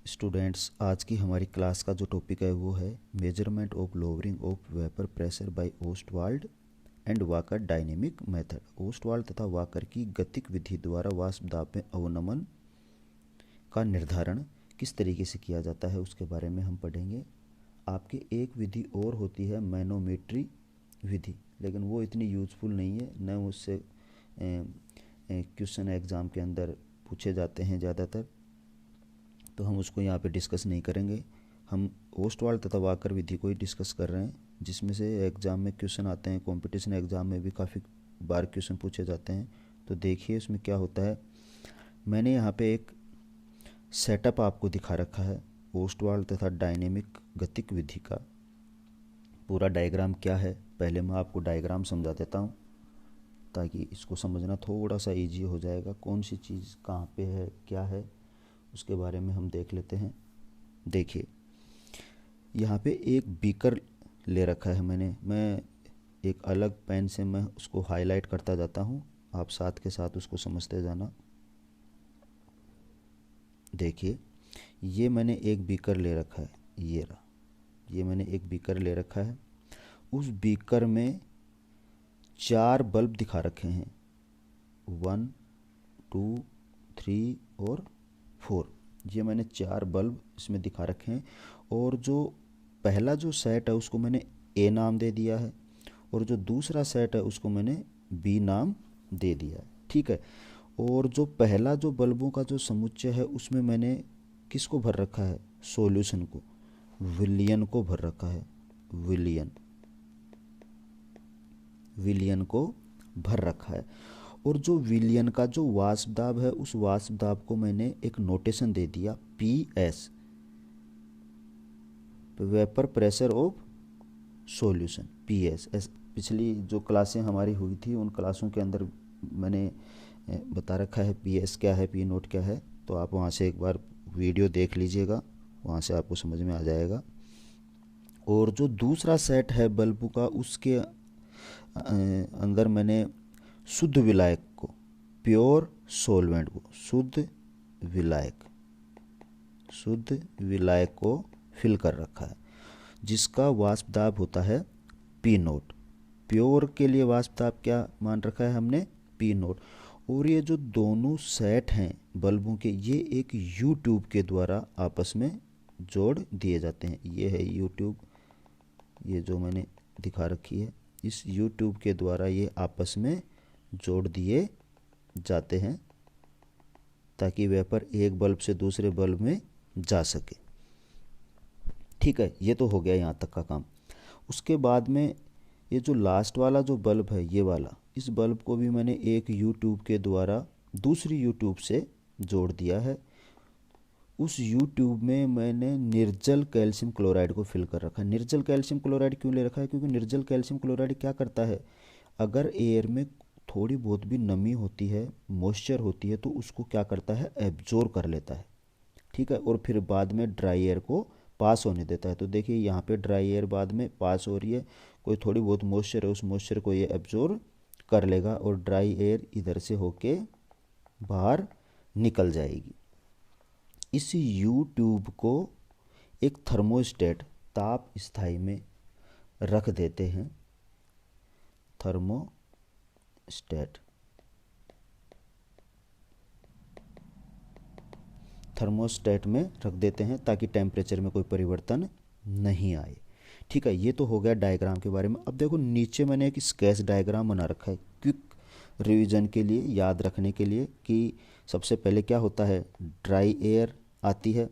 Students, आज की हमारी क्लास का जो टॉपिक है वो है measurement of lowering of vapour pressure by Ostwald and walker dynamic method. Ostwald तथा वाकर की गतिक विधि द्वारा वाष्प दाब में अवनमन का निर्धारण किस तरीके से किया जाता है उसके बारे में हम पढ़ेंगे। आपकी एक विधि और होती है मैनोमेट्री विधि, लेकिन वो इतनी यूज़फुल नहीं है, न उससे क्वेश्चन एग्ज़ाम के अंदर पूछे जाते हैं ज़्यादातर, तो हम उसको यहाँ पे डिस्कस नहीं करेंगे। हम ओस्टवाल्ड तथा वाकर विधि को ही डिस्कस कर रहे हैं, जिसमें से एग्ज़ाम में क्वेश्चन आते हैं, कंपटीशन एग्ज़ाम में भी काफ़ी बार क्वेश्चन पूछे जाते हैं। तो देखिए इसमें क्या होता है। मैंने यहाँ पे एक सेटअप आपको दिखा रखा है ओस्टवाल्ड तथा डायनेमिक गतिक विधि का। पूरा डायग्राम क्या है, पहले मैं आपको डायग्राम समझा देता हूँ ताकि इसको समझना थोड़ा सा इजी हो जाएगा। कौन सी चीज़ कहाँ पे है, क्या है, उसके बारे में हम देख लेते हैं। देखिए यहाँ पे एक बीकर ले रखा है मैं एक अलग पेन से मैं उसको हाईलाइट करता जाता हूँ, आप साथ के साथ उसको समझते जाना। देखिए ये मैंने एक बीकर ले रखा है, ये रहा, ये मैंने एक बीकर ले रखा है। उस बीकर में 4 बल्ब दिखा रखे हैं, 1 2 3 और 4। ये मैंने 4 बल्ब इसमें दिखा रखे हैं, और जो पहला जो सेट है उसको मैंने ए नाम दे दिया है, और जो दूसरा सेट है उसको मैंने बी नाम दे दिया है, ठीक है। और जो पहला जो बल्बों का जो समुच्चय है उसमें मैंने किसको भर रखा है, सॉल्यूशन को, विलियन को भर रखा है, विलियन को भर रखा है। और जो विलियन का जो वाष्प दाब है उस वाष्प दाब को मैंने एक नोटेशन दे दिया PS, vapour pressure of solution, PS। पिछली जो क्लासें हमारी हुई थी उन क्लासों के अंदर मैंने बता रखा है PS क्या है, P नोट क्या है, तो आप वहाँ से एक बार वीडियो देख लीजिएगा, वहाँ से आपको समझ में आ जाएगा। और जो दूसरा सेट है बल्ब का उसके अंदर मैंने शुद्ध विलायक को, प्योर सॉल्वेंट को, शुद्ध विलायक को फिल कर रखा है, जिसका वाष्प दाब होता है P नोट। प्योर के लिए वाष्प दाब क्या मान रखा है हमने, P नोट। और ये जो दोनों सेट हैं बल्बों के, ये एक U ट्यूब के द्वारा आपस में जोड़ दिए जाते हैं। ये है U ट्यूब, ये जो मैंने दिखा रखी है, इस U ट्यूब के द्वारा ये आपस में जोड़ दिए जाते हैं ताकि वेपर एक बल्ब से दूसरे बल्ब में जा सके, ठीक है। ये तो हो गया यहाँ तक का काम। उसके बाद में ये जो लास्ट वाला जो बल्ब है, ये वाला, इस बल्ब को भी मैंने एक U ट्यूब के द्वारा दूसरी U ट्यूब से जोड़ दिया है। उस U ट्यूब में मैंने निर्जल कैल्शियम क्लोराइड को फिल कर रखा है। निर्जल कैल्शियम क्लोराइड क्यों ले रखा है, क्योंकि निर्जल कैल्शियम क्लोराइड क्या करता है, अगर एयर में थोड़ी बहुत भी नमी होती है, मॉइस्चर होती है, तो उसको क्या करता है, एब्जॉर्ब कर लेता है, ठीक है, और फिर बाद में ड्राई एयर को पास होने देता है। तो देखिए यहाँ पे ड्राई एयर बाद में पास हो रही है, कोई थोड़ी बहुत मॉइस्चर है, उस मॉइस्चर को ये एब्जॉर्ब कर लेगा और ड्राई एयर इधर से होके बाहर निकल जाएगी। इस U ट्यूब को एक थर्मोस्टेट, ताप स्थायी में रख देते हैं, थर्मोस्टेट में रख देते हैं ताकि टेम्परेचर में कोई परिवर्तन नहीं आए, ठीक है। ये तो हो गया डायग्राम के बारे में। अब देखो नीचे मैंने एक स्केच डायग्राम बना रखा है क्विक रिवीजन के लिए, याद रखने के लिए, कि सबसे पहले क्या होता है, ड्राई एयर आती है,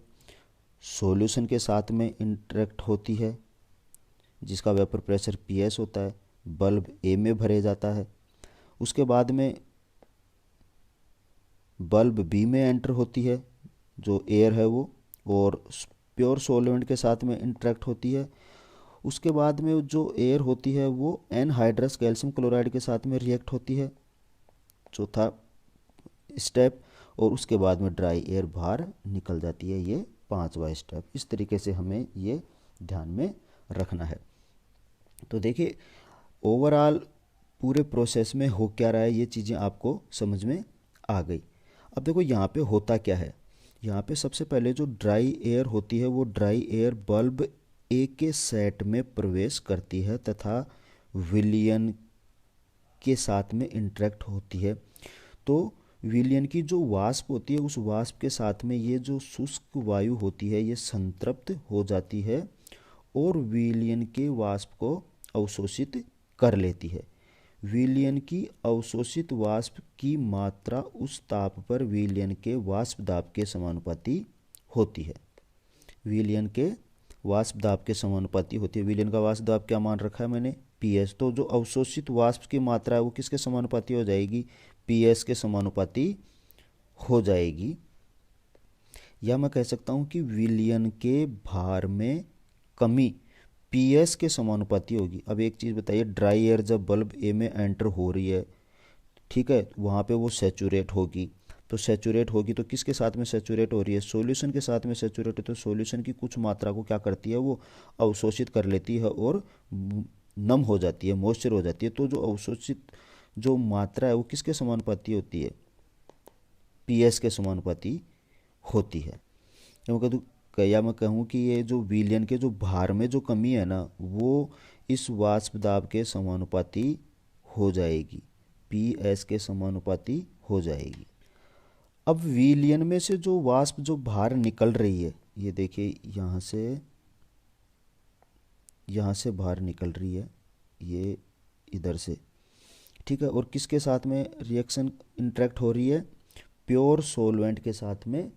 सॉल्यूशन के साथ में इंटरेक्ट होती है जिसका वेपर प्रेशर PS होता है, बल्ब A में भरे जाता है, उसके बाद में बल्ब B में एंटर होती है जो एयर है वो, और प्योर सॉल्वेंट के साथ में इंटरेक्ट होती है। उसके बाद में जो एयर होती है वो एनहाइड्रस कैल्शियम क्लोराइड के साथ में रिएक्ट होती है, चौथा स्टेप, और उसके बाद में ड्राई एयर बाहर निकल जाती है, ये 5वां स्टेप। इस तरीके से हमें ये ध्यान में रखना है। तो देखिए ओवरऑल पूरे प्रोसेस में हो क्या रहा है, ये चीज़ें आपको समझ में आ गई। अब देखो यहाँ पे होता क्या है, यहाँ पे सबसे पहले जो ड्राई एयर होती है वो ड्राई एयर बल्ब ए के सेट में प्रवेश करती है तथा विलियन के साथ में इंटरेक्ट होती है। तो विलियन की जो वाष्प होती है उस वाष्प के साथ में ये जो शुष्क वायु होती है ये संतृप्त हो जाती है और विलियन के वाष्प को अवशोषित कर लेती है। विलयन की अवशोषित वाष्प की मात्रा उस ताप पर विलयन के वाष्प दाब के समानुपाती होती है। विलयन के वाष्प दाब के समानुपाती होती है। विलयन का वाष्प दाब क्या मान रखा है मैंने, पीएस। तो जो अवशोषित वाष्प की मात्रा है वो किसके समानुपाती हो जाएगी, पीएस के समानुपाती हो जाएगी। या मैं कह सकता हूँ कि विलयन के भार में कमी पीएस के समानुपाती होगी। अब एक चीज़ बताइए, ड्राई एयर जब बल्ब ए में एंटर हो रही है, ठीक है, वहाँ पे वो सैचुरेट होगी। तो सैचुरेट होगी तो किसके साथ में सैचुरेट हो रही है, सॉल्यूशन के साथ में सैचुरेट है। तो सॉल्यूशन की कुछ मात्रा को क्या करती है, वो अवशोषित कर लेती है और नम हो जाती है, मॉइस्चर हो जाती है। तो जो अवशोषित जो मात्रा है वो किसके समानुपाती होती है, पीएस के समानुपाती होती है। या मैं कहूँ कि ये जो विलयन के जो भार में जो कमी है ना वो इस वाष्प दाब के समानुपाती हो जाएगी, पीएस के समानुपाती हो जाएगी। अब विलयन में से जो वाष्प जो बाहर निकल रही है, ये देखिए यहाँ से बाहर निकल रही है, ये इधर से, ठीक है। और किसके साथ में रिएक्शन इंटरेक्ट हो रही है, प्योर सॉल्वेंट के साथ में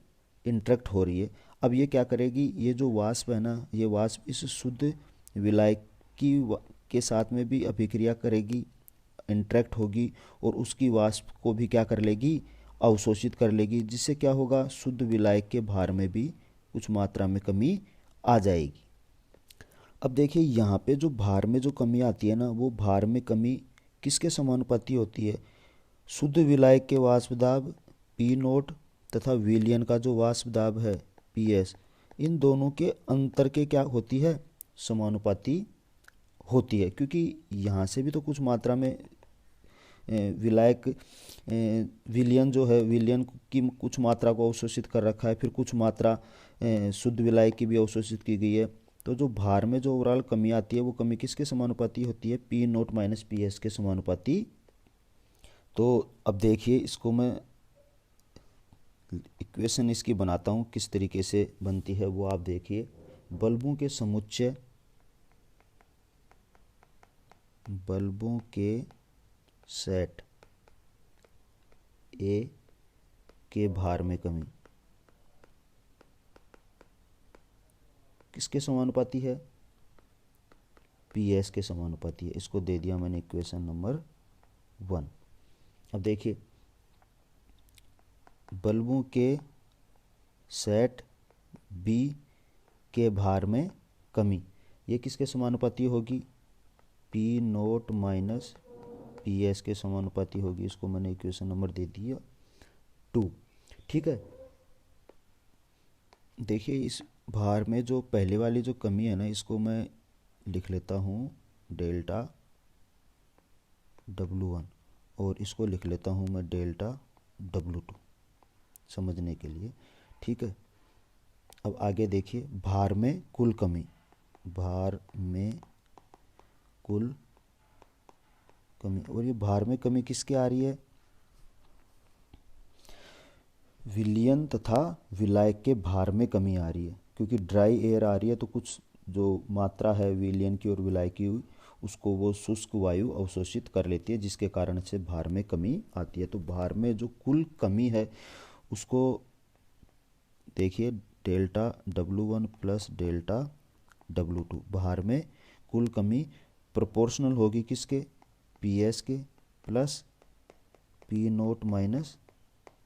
इंटरेक्ट हो रही है। अब ये क्या करेगी, ये जो वाष्प है ना, ये वाष्प इस शुद्ध विलायक के साथ में भी अभिक्रिया करेगी, इंटरेक्ट होगी और उसकी वाष्प को भी क्या कर लेगी, अवशोषित कर लेगी, जिससे क्या होगा, शुद्ध विलायक के भार में भी कुछ मात्रा में कमी आ जाएगी। अब देखिए यहाँ पे जो भार में जो कमी आती है ना, वो भार में कमी किसके समानुपाती होती है, शुद्ध विलायक के वाष्प दाब पी नोट तथा विलयन का जो वाष्प दाब है पीएस, इन दोनों के अंतर के क्या होती है, समानुपाती होती है। क्योंकि यहाँ से भी तो कुछ मात्रा में विलायक विलयन जो है, विलयन की कुछ मात्रा को अवशोषित कर रखा है, फिर कुछ मात्रा शुद्ध विलायक की भी अवशोषित की गई है। तो जो भार में जो ओवरऑल कमी आती है वो कमी किसके समानुपाती होती है, P naught minus P S के समानुपाती। तो अब देखिए इसको मैं इक्वेशन इसकी बनाता हूँ, किस तरीके से बनती है वो आप देखिए। बल्बों के समुच्चय, बल्बों के सेट ए के भार में कमी किसके समानुपाती है, पीएस के समानुपाती है। इसको दे दिया मैंने इक्वेशन नंबर 1। अब देखिए बल्बों के सेट बी के भार में कमी, ये किसके समानुपाती होगी, P naught minus P S के समानुपाती होगी। इसको मैंने इक्वेशन नंबर दे दिया 2, ठीक है। देखिए इस भार में जो पहले वाली जो कमी है ना, इसको मैं लिख लेता हूँ डेल्टा W1 और इसको लिख लेता हूँ मैं डेल्टा W2 समझने के लिए, ठीक है। अब आगे देखिए भार में कुल कमी, भार में कुल कमी, और ये भार में कमी किसके आ रही है, विलयन तथा विलायक के भार में कमी आ रही है। क्योंकि ड्राई एयर आ रही है तो कुछ जो मात्रा है विलयन की और विलायक की उसको वो शुष्क वायु अवशोषित कर लेती है, जिसके कारण से भार में कमी आती है। तो भार में जो कुल कमी है उसको देखिए delta W1 plus delta W2, भार में कुल कमी प्रोपोर्शनल होगी किसके, पीएस के plus P naught minus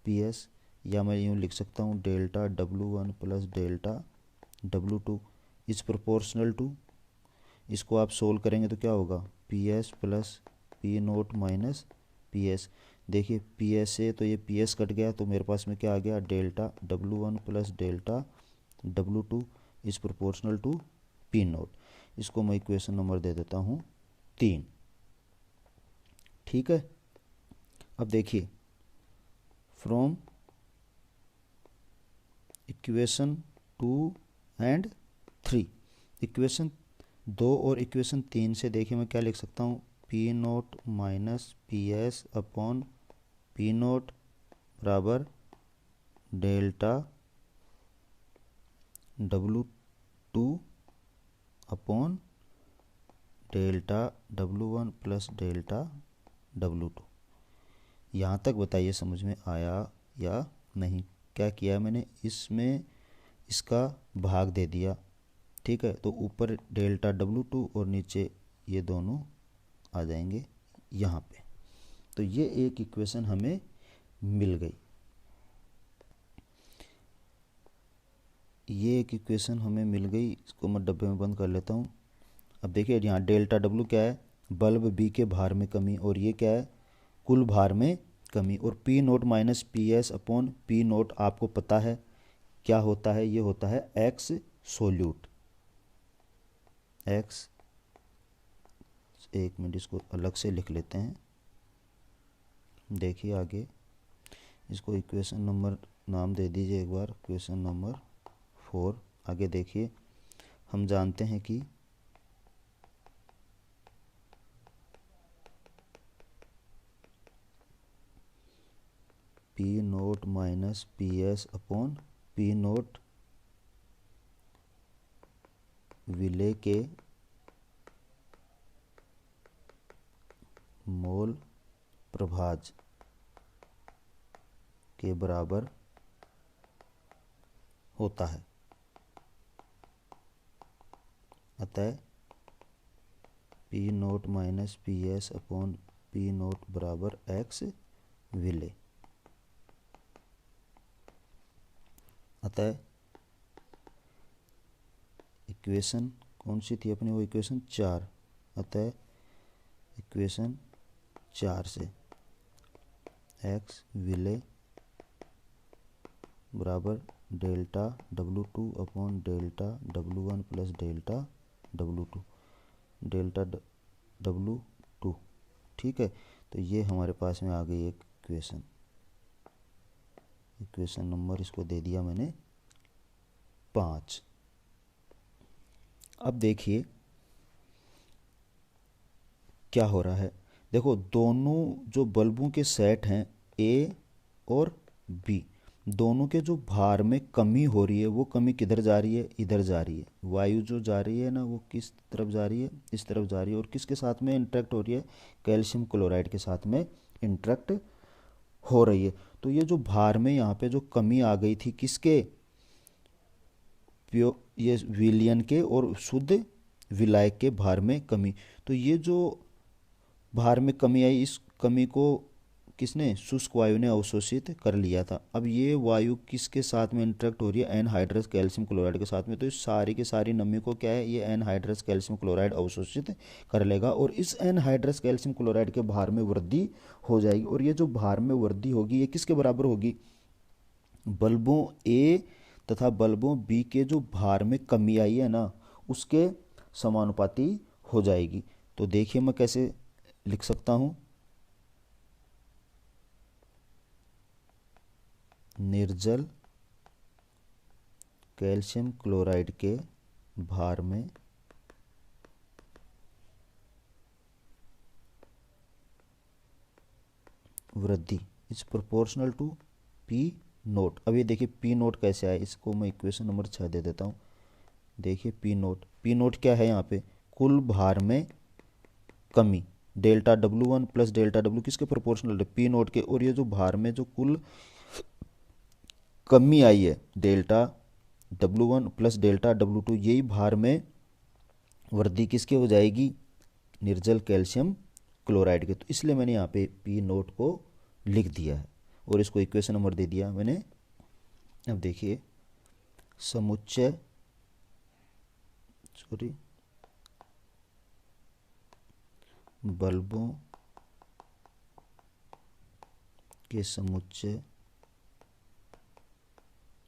PS. या मैं यूँ लिख सकता हूँ delta W1 plus delta W2 is proportional to, इसको आप सोल्व करेंगे तो क्या होगा, P S plus P naught minus P S. देखिए पी एस से तो ये पी एस कट गया तो मेरे पास में क्या आ गया, delta W1 plus delta W2 is proportional to P naught. इसको मैं इक्वेशन नंबर दे देता हूँ 3, ठीक है। अब देखिए फ्रॉम इक्वेशन 2 एंड 3, इक्वेशन 2 और इक्वेशन 3 से देखिए मैं क्या लिख सकता हूँ, P naught minus P S upon P naught बराबर delta W2 upon delta W1 plus delta W2। यहाँ तक बताइए समझ में आया या नहीं। क्या किया मैंने, इसमें इसका भाग दे दिया, ठीक है, तो ऊपर डेल्टा W2 और नीचे ये दोनों आ जाएंगे यहाँ पे। तो ये एक इक्वेशन हमें मिल गई, ये एक इक्वेशन हमें मिल गई। इसको मैं डब्बे में बंद कर लेता हूँ। अब देखिए यहाँ डेल्टा W क्या है, बल्ब B के भार में कमी, और ये क्या है, कुल भार में कमी। और P naught minus P S upon P note आपको पता है क्या होता है, ये होता है एक्स सोल्यूट। एक्स, एक मिनट इसको अलग से लिख लेते हैं। देखिए आगे इसको इक्वेशन नंबर नाम दे दीजिए एक बार, इक्वेशन नंबर 4। आगे देखिए हम जानते हैं कि P naught minus P S upon P naught विले के मोल प्रभाज के बराबर होता है। अतः P naught minus P S upon P naught बराबर एक्स विले। अतः इक्वेशन कौन सी थी अपनी, वो इक्वेशन 4। अतः इक्वेशन 4 से एक्स विले बराबर delta W2 upon delta W1 plus delta W2, delta W2, ठीक है। तो ये हमारे पास में आ गई एक इक्वेशन, इक्वेशन नंबर इसको दे दिया मैंने 5। अब देखिए क्या हो रहा है, देखो दोनों जो बल्बों के सेट हैं ए और बी, दोनों के जो भार में कमी हो रही है, वो कमी किधर जा रही है, इधर जा रही है। वायु जो जा रही है ना, वो किस तरफ जा रही है, इस तरफ जा रही है। और किसके साथ में इंटरेक्ट हो रही है, कैल्शियम क्लोराइड के साथ में इंटरेक्ट हो रही है। तो ये जो भार में यहाँ पे जो कमी आ गई थी, किसके, ये विलयन के और शुद्ध विलायक के भार में कमी। तो ये जो भार में कमी आई, इस कमी को किसने, शुष्क वायु ने अवशोषित कर लिया था। अब ये वायु किसके साथ में इंटरेक्ट हो रही है, एनहाइड्रस कैल्शियम क्लोराइड के साथ में। तो इस सारी की सारी नमी को क्या है, ये एनहाइड्रस कैल्शियम क्लोराइड अवशोषित कर लेगा, और इस एनहाइड्रस कैल्शियम क्लोराइड के भार में वृद्धि हो जाएगी। और ये जो भार में वृद्धि होगी, ये किसके बराबर होगी, बल्बों ए तथा बल्बों बी के जो भार में कमी आई है ना, उसके समानुपाती हो जाएगी। तो देखिए मैं कैसे लिख सकता हूं, निर्जल कैल्शियम क्लोराइड के भार में वृद्धि is proportional to P naught. अब ये देखिए पी नोट कैसे आया, इसको मैं इक्वेशन नंबर 6 दे देता हूँ। देखिए पी नोट क्या है, यहाँ पे कुल भार में कमी, delta W1 plus delta W किसके प्रोपोर्शनल है, पी नोट के। और ये जो भार में जो कुल कमी आई है, delta W1 plus delta W2, यही भार में वृद्धि किसके हो जाएगी, निर्जल कैल्शियम क्लोराइड के। तो इसलिए मैंने यहाँ पे पी नोट को लिख दिया है और इसको इक्वेशन नंबर दे दिया मैंने। अब देखिए समुच्चय बल्बों के समुच्चय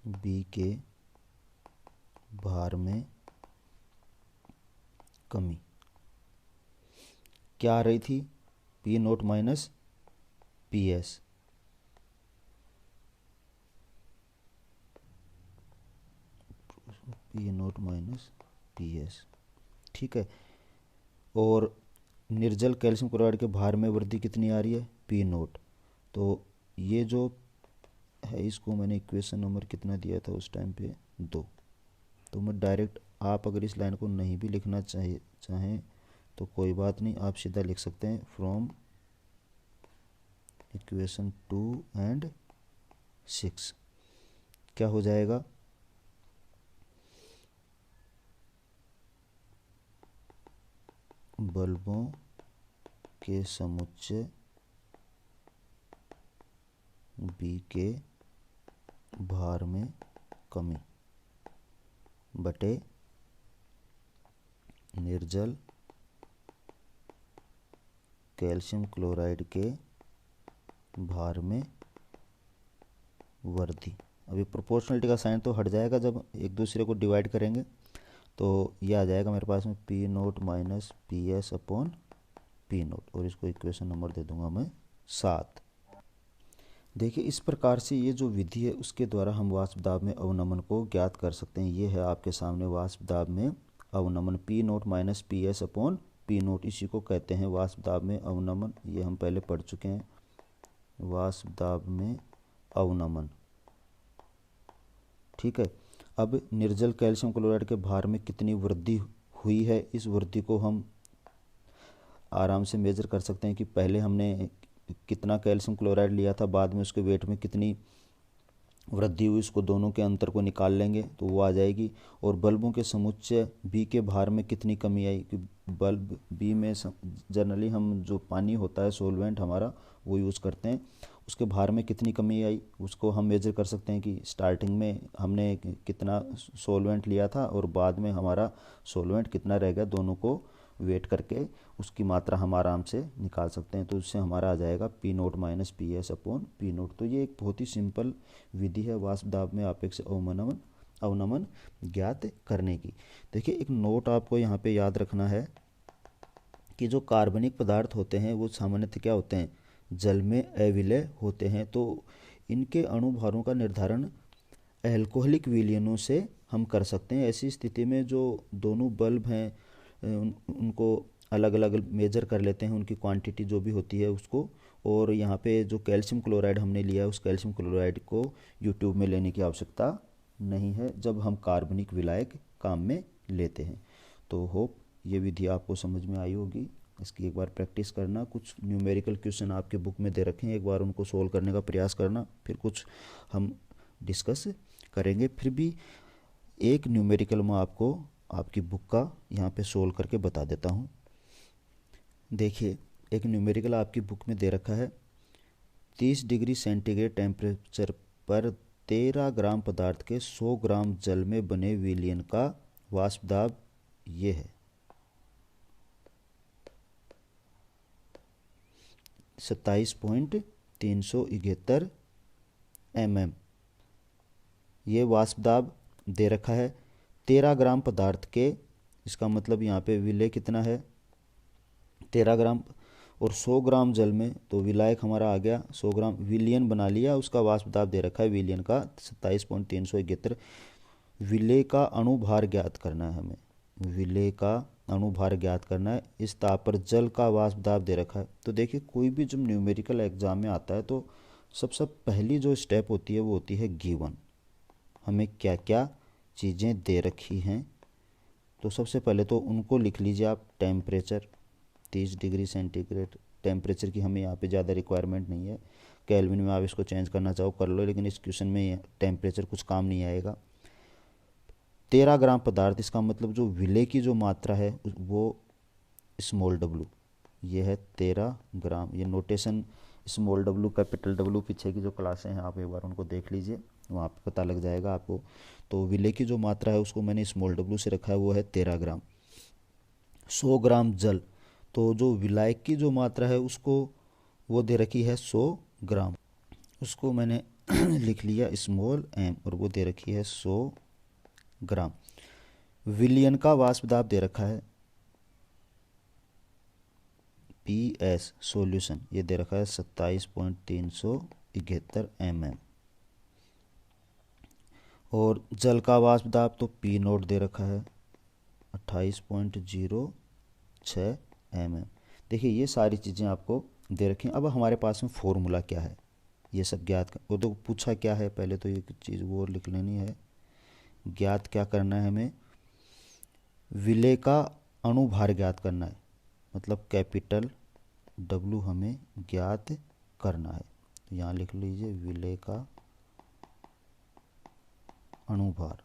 बी के भार में कमी क्या आ रही थी, P naught minus P S. P naught minus P S, ठीक है। और निर्जल कैल्शियम क्लोराइड के भार में वृद्धि कितनी आ रही है, पी नोट। तो ये जो है इसको मैंने इक्वेशन नंबर कितना दिया था उस टाइम पे, 2। तो मैं डायरेक्ट, आप अगर इस लाइन को नहीं भी लिखना चाहें तो कोई बात नहीं, आप सीधा लिख सकते हैं फ्रॉम इक्वेशन 2 एंड 6। क्या हो जाएगा, बल्बों के समुच्चय बी के भार में कमी बटे निर्जल कैल्शियम क्लोराइड के भार में वृद्धि। अभी प्रोपोर्शनलिटी का साइन तो हट जाएगा जब एक दूसरे को डिवाइड करेंगे, तो ये आ जाएगा मेरे पास में P naught minus P S upon P note, और इसको इक्वेशन नंबर दे दूंगा मैं 7। देखिए इस प्रकार से ये जो विधि है उसके द्वारा हम वाष्प दाब में अवनमन को ज्ञात कर सकते हैं। ये है आपके सामने वाष्प दाब में अवनमन, P naught minus P S upon P naught, इसी को कहते हैं वाष्प दाब में अवनमन। ये हम पहले पढ़ चुके हैं, वाष्प दाब में अवनमन, ठीक है। अब निर्जल कैल्शियम क्लोराइड के भार में कितनी वृद्धि हुई है, इस वृद्धि को हम आराम से मेजर कर सकते हैं कि पहले हमने कितना कैल्शियम क्लोराइड लिया था, बाद में उसके वेट में कितनी वृद्धि हुई, उसको दोनों के अंतर को निकाल लेंगे तो वो आ जाएगी। और बल्बों के समुच्चय बी के भार में कितनी कमी आई, कि बल्ब बी में जनरली हम जो पानी होता है सोलवेंट हमारा वो यूज़ करते हैं, उसके भार में कितनी कमी आई उसको हम मेजर कर सकते हैं कि स्टार्टिंग में हमने कितना सोलवेंट लिया था और बाद में हमारा सोलवेंट कितना रह गया, दोनों को वेट करके उसकी मात्रा हम आराम से निकाल सकते हैं। तो उससे हमारा आ जाएगा P naught minus P S upon P note. तो ये एक बहुत ही सिंपल विधि है वाष्प दाब में आपेक्ष अवनमन ज्ञात करने की। देखिए एक नोट आपको यहाँ पे याद रखना है कि जो कार्बनिक पदार्थ होते हैं वो सामान्यतः क्या होते हैं, जल में अविलय होते हैं। तो इनके अणुभारों का निर्धारण अल्कोहलिक विलयनों से हम कर सकते हैं। ऐसी स्थिति में जो दोनों बल्ब हैं उनको अलग अलग मेजर कर लेते हैं, उनकी क्वांटिटी जो भी होती है उसको। और यहाँ पे जो कैल्शियम क्लोराइड हमने लिया है उस कैल्शियम क्लोराइड को यूट्यूब में लेने की आवश्यकता नहीं है जब हम कार्बनिक विलायक काम में लेते हैं। तो होप ये विधि आपको समझ में आई होगी। इसकी एक बार प्रैक्टिस करना, कुछ न्यूमेरिकल क्वेश्चन आपके बुक में दे रखे हैं, एक बार उनको सोल्व करने का प्रयास करना, फिर कुछ हम डिस्कस करेंगे। फिर भी एक न्यूमेरिकल मैं आपको आपकी बुक का यहाँ पे सोल्व करके बता देता हूँ। देखिए एक न्यूमेरिकल आपकी बुक में दे रखा है, 30 डिग्री सेंटीग्रेड टेम्परेचर पर 13 ग्राम पदार्थ के 100 ग्राम जल में बने विलयन का वाष्प दाब ये है 27.371 mm। ये वाष्प दाब दे रखा है 13 ग्राम पदार्थ के, इसका मतलब यहाँ पे विलय कितना है 13 ग्राम, और 100 ग्राम जल में, तो विलायक हमारा आ गया 100 ग्राम, विलयन बना लिया, उसका वाष्प दाब दे रखा है विलयन का 27.371। विलय का अणुभार ज्ञात करना है हमें, विलय का अणुभार ज्ञात करना है। इस ताप पर जल का वाष्प दाब दे रखा है। तो देखिए कोई भी जब न्यूमेरिकल एग्जाम में आता है तो सबसे पहली जो स्टेप होती है वो होती है गिवन, हमें क्या क्या चीज़ें दे रखी हैं। तो सबसे पहले तो उनको लिख लीजिए आप, टेम्परेचर 30 डिग्री सेंटीग्रेड, टेम्परेचर की हमें यहाँ पे ज़्यादा रिक्वायरमेंट नहीं है, केल्विन में आप इसको चेंज करना चाहो कर लो, लेकिन इस क्वेश्चन में टेम्परेचर कुछ काम नहीं आएगा। 13 ग्राम पदार्थ, इसका मतलब जो विलय की जो मात्रा है वो स्मॉल डब्लू, ये है 13 ग्राम। ये notation small W capital W पीछे की जो क्लासें हैं आप एक बार उनको देख लीजिए, वहाँ पे पता लग जाएगा आपको। तो विलय की जो मात्रा है उसको मैंने स्मॉल डब्लू से रखा है, वो है 13 ग्राम। 100 ग्राम जल, तो जो विलायक की जो मात्रा है उसको वो दे रखी है 100 ग्राम, उसको मैंने लिख लिया स्मॉल एम, और वो दे रखी है 100 ग्राम। विलयन का वाष्प दाब दे रखा है पी एस सॉल्यूशन, ये दे रखा है 27.371 mm। और जल का वाष्प दाब तो पी नोट दे रखा है 28.06 mm। देखिए ये सारी चीज़ें आपको दे रखी हैं। अब हमारे पास में फॉर्मूला क्या है ये सब ज्ञात कर, वो तो पूछा क्या है, पहले तो ये चीज़ वो लिख लेनी है। ज्ञात क्या करना है हमें, विलेय का अणुभार ज्ञात करना है, मतलब कैपिटल W हमें ज्ञात करना है। तो यहाँ लिख लीजिए विलेय का अणुभार।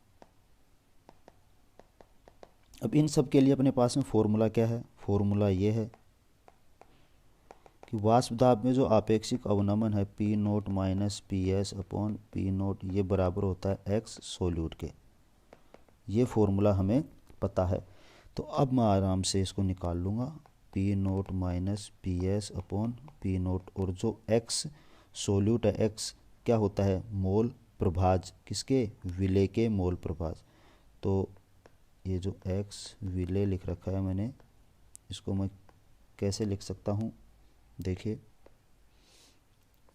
अब इन सब के लिए अपने पास में फॉर्मूला क्या है, फॉर्मूला ये है कि वाष्प दाब में जो आपेक्षिक अवनमन है P naught minus P S upon P note, ये बराबर होता है एक्स सोल्यूट के। ये फॉर्मूला हमें पता है। तो अब मैं आराम से इसको निकाल लूँगा, P naught minus P S upon P note, और जो एक्स सोल्यूट है, एक्स क्या होता है, मोल प्रभाज, किसके, विलेय के मोल प्रभाज। तो ये जो एक्स विलेय लिख रखा है मैंने, इसको मैं कैसे लिख सकता हूँ, देखिए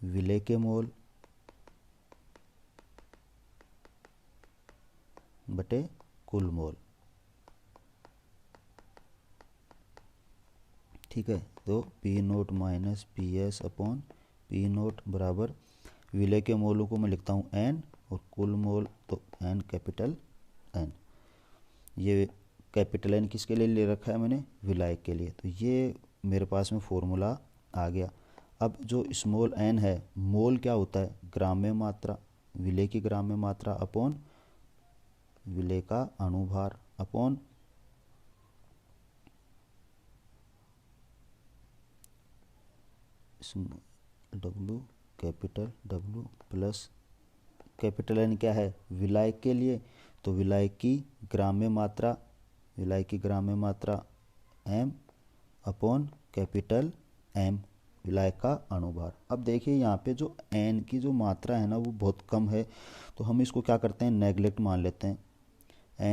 विलेय के मोल बटे कुल मोल, ठीक है। तो P naught minus P S upon P naught बराबर विलेय के मोलों को मैं लिखता हूँ एन, और कुल मोल तो एन कैपिटल एन। ये कैपिटल एन किसके लिए ले रखा है मैंने, विलायक के लिए। तो ये मेरे पास में फॉर्मूला आ गया। अब जो स्मॉल एन है, मोल क्या होता है, ग्राम में मात्रा, विलेय की ग्राम में मात्रा अपॉन विलेय का अणुभार upon W capital W plus capital N क्या है, विलायक के लिए, तो विलायक की ग्राम में मात्रा, विलायक की ग्राम में मात्रा m अपॉन कैपिटल M, विलायक का अणुभार। अब देखिए यहाँ पे जो n की जो मात्रा है ना वो बहुत कम है, तो हम इसको क्या करते हैं, नेगलेक्ट मान लेते हैं,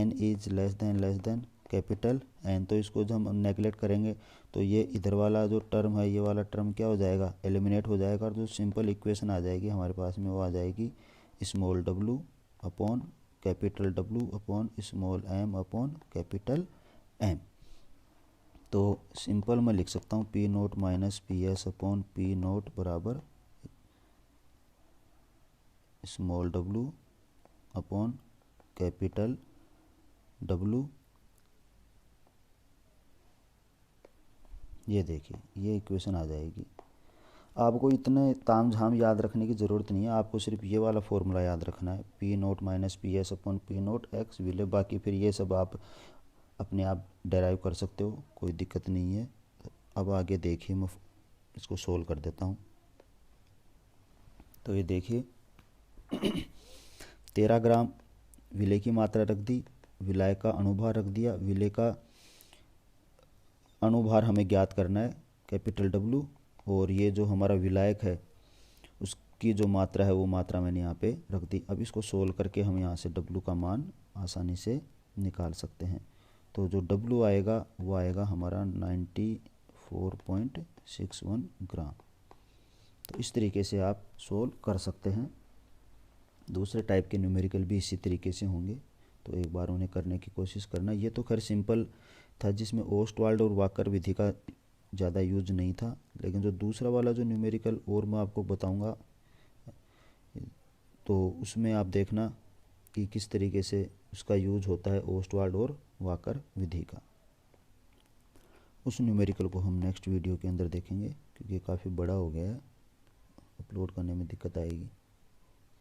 n is less than capital n। तो इसको जब हम नेगलेक्ट करेंगे तो ये इधर वाला जो टर्म है, ये वाला टर्म क्या हो जाएगा, एलिमिनेट हो जाएगा, और जो सिंपल इक्वेशन आ जाएगी हमारे पास में वो आ जाएगी small w upon capital W upon small m upon capital M। तो सिंपल मैं लिख सकता हूँ P naught minus P S upon P naught बराबर small w upon capital W। ये देखिए ये इक्वेशन आ जाएगी। आपको इतने ताम झाम याद रखने की ज़रूरत नहीं है, आपको सिर्फ ये वाला फॉर्मूला याद रखना है, P naught minus P S upon P naught X विले, बाकी फिर ये सब आप अपने आप डेराइव कर सकते हो, कोई दिक्कत नहीं है। अब आगे देखिए मैं इसको सोल्व कर देता हूँ। तो ये देखिए 13 ग्राम विलेय की मात्रा रख दी, विलायक का अणुभार रख दिया, विलेय का अणुभार हमें ज्ञात करना है कैपिटल W, और ये जो हमारा विलायक है उसकी जो मात्रा है वो मात्रा मैंने यहाँ पे रख दी। अब इसको सोल्व करके हम यहाँ से W का मान आसानी से निकाल सकते हैं। तो जो W आएगा वो आएगा हमारा 94.61 ग्राम। तो इस तरीके से आप सोल्व कर सकते हैं। दूसरे टाइप के न्यूमेरिकल भी इसी तरीके से होंगे, तो एक बार उन्हें करने की कोशिश करना। ये तो खैर सिंपल था जिसमें ओस्टवाल्ड और वाकर विधि का ज़्यादा यूज नहीं था, लेकिन जो दूसरा वाला जो न्यूमेरिकल और मैं आपको बताऊंगा तो उसमें आप देखना कि किस तरीके से उसका यूज होता है ओस्टवाल्ड और वाकर विधि का। उस न्यूमेरिकल को हम नेक्स्ट वीडियो के अंदर देखेंगे, क्योंकि काफ़ी बड़ा हो गया है, अपलोड करने में दिक्कत आएगी।